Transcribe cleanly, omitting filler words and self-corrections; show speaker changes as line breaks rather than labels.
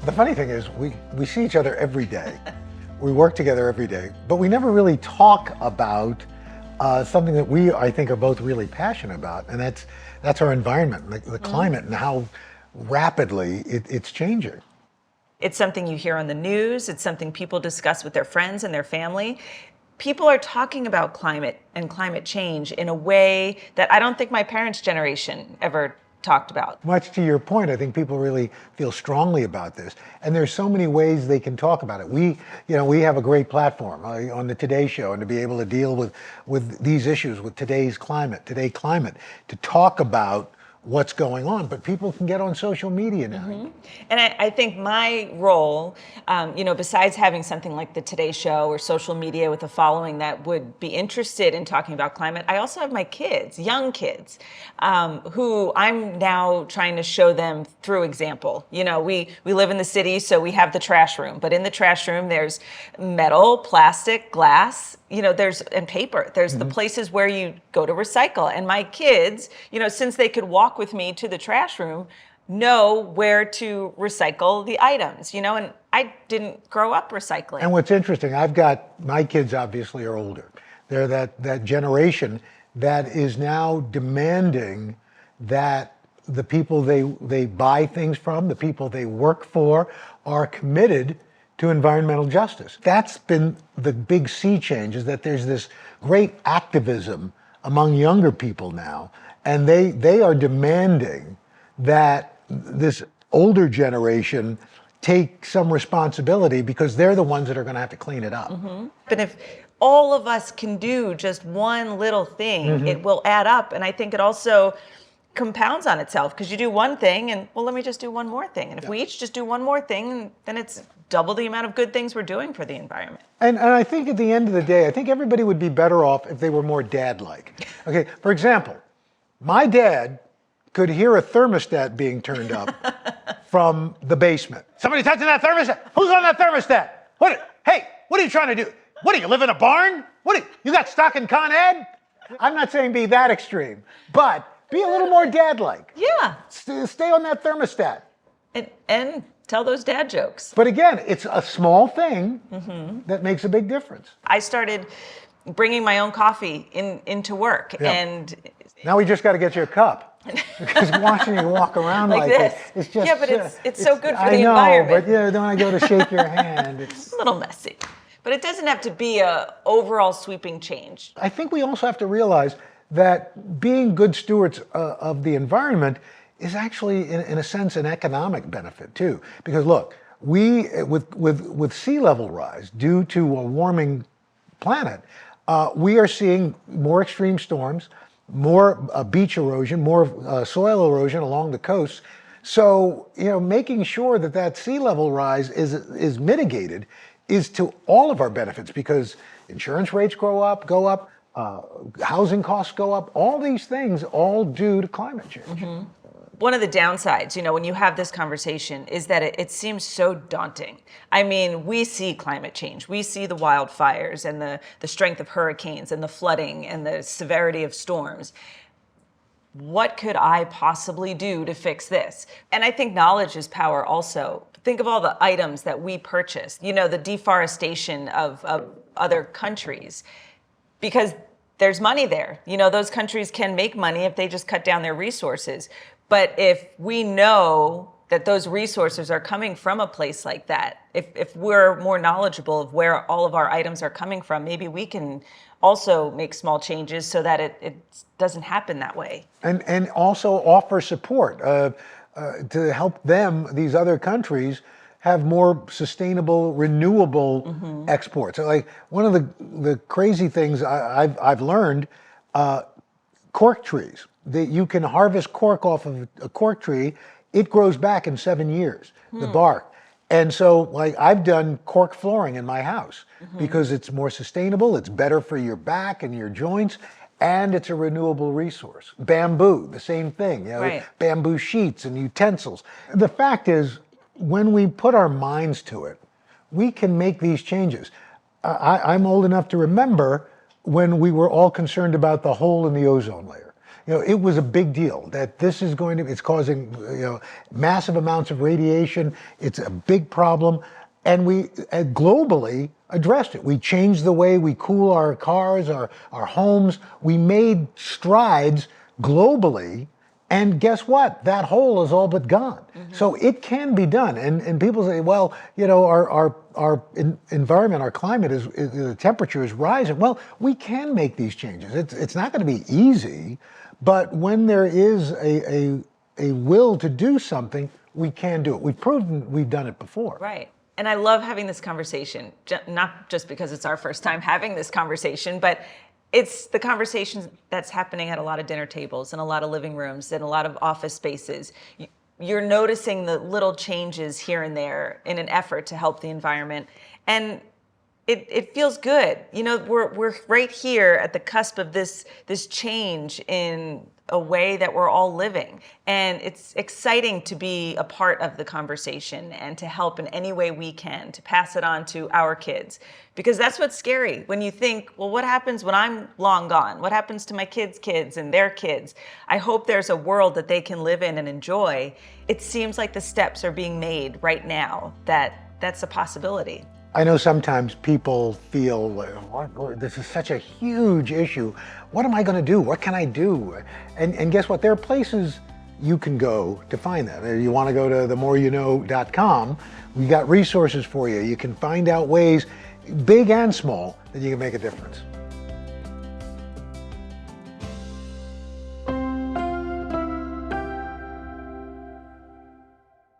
The funny thing is, we see each other every day. We work together every day, but we never really talk about something that I think, are both really passionate about, and that's our environment, the climate, and how rapidly it's changing.
It's something you hear on the news. It's something people discuss with their friends and their family. People are talking about climate and climate change in a way that I don't think my parents' generation ever talked about.
Much to your point, I think people really feel strongly about this, and there's so many ways they can talk about it. We have a great platform on the Today Show, and to be able to deal with these issues, with Today Climate, to talk about what's going on, but people can get on social media now.
Mm-hmm. And I think my role, besides having something like the Today Show or social media with a following that would be interested in talking about climate, I also have my kids, young kids, who I'm now trying to show them through example. We live in the city, so we have the trash room, but in the trash room there's metal, plastic, glass, and paper. There's the places where you go to recycle. And my kids, since they could walk with me to the trash room, know where to recycle the items, and I didn't grow up recycling.
And what's interesting, my kids obviously are older. They're that generation that is now demanding that the people they buy things from, the people they work for, are committed to environmental justice. That's been the big sea change, is that there's this great activism among younger people now, and they are demanding that this older generation take some responsibility, because they're the ones that are going to have to clean it up.
Mm-hmm. But if all of us can do just one little thing, it will add up. And I think it also compounds on itself, because you do one thing and, well, let me just do one more thing. And if we each just do one more thing, then it's double the amount of good things we're doing for the environment.
And I think at the end of the day, I think everybody would be better off if they were more dad-like. Okay, for example, my dad could hear a thermostat being turned up from the basement. Somebody touching that thermostat? Who's on that thermostat? Hey, what are you trying to do? What, do you live in a barn? You got stock in Con Ed? I'm not saying be that extreme, but be a little more dad-like.
Yeah.
Stay on that thermostat.
And tell those dad jokes.
But again, it's a small thing that makes a big difference.
I started bringing my own coffee into work.
Yeah.
And
now we just got to get you a cup. Because watching you walk around like
this,
it's just...
Yeah, but it's so good for the environment.
But then when I go to shake your hand, it's
a little messy. But it doesn't have to be a overall sweeping change.
I think we also have to realize that being good stewards of the environment is actually, in a sense, an economic benefit too. Because look, with sea level rise due to a warming planet, we are seeing more extreme storms, more beach erosion, more soil erosion along the coast. So, making sure that sea level rise is mitigated is to all of our benefits, because insurance rates go up, housing costs go up, all these things all due to climate change.
Mm-hmm. One of the downsides, when you have this conversation, is that it seems so daunting. I mean, we see climate change. We see the wildfires and the strength of hurricanes and the flooding and the severity of storms. What could I possibly do to fix this? And I think knowledge is power also. Think of all the items that we purchase, the deforestation of other countries, because there's money there. Those countries can make money if they just cut down their resources. But if we know that those resources are coming from a place like that, if we're more knowledgeable of where all of our items are coming from, maybe we can also make small changes so that it doesn't happen that way.
And also offer support to help these other countries, have more sustainable, renewable exports. Like one of the crazy things I've learned, cork trees. That you can harvest cork off of a cork tree, it grows back in 7 years, the bark. And so, like, I've done cork flooring in my house because it's more sustainable, it's better for your back and your joints, and it's a renewable resource. Bamboo, the same thing,
Right.
Bamboo sheets and utensils. The fact is, when we put our minds to it, we can make these changes. I'm old enough to remember when we were all concerned about the hole in the ozone layer. it was a big deal that this is it's causing, massive amounts of radiation. It's a big problem. And we globally addressed it. We changed the way we cool our cars, our homes. We made strides globally. And guess what? That hole is all but gone. So it can be done. And people say, well, our environment, our climate the temperature is rising. Well, we can make these changes. It's not going to be easy, but when there is a will to do something, we can do it. We've proven we've done it before.
Right. And I love having this conversation, not just because it's our first time having this conversation, but it's the conversation that's happening at a lot of dinner tables and a lot of living rooms and a lot of office spaces. You're noticing the little changes here and there in an effort to help the environment. And it feels good. We're right here at the cusp of this change in a way that we're all living. And it's exciting to be a part of the conversation and to help in any way we can, to pass it on to our kids. Because that's what's scary when you think, well, what happens when I'm long gone? What happens to my kids' kids and their kids? I hope there's a world that they can live in and enjoy. It seems like the steps are being made right now that's a possibility.
I know sometimes people feel, this is such a huge issue. What am I going to do? What can I do? And guess what? There are places you can go to find that. You want to go to themoreyouknow.com. We got resources for you. You can find out ways, big and small, that you can make a difference.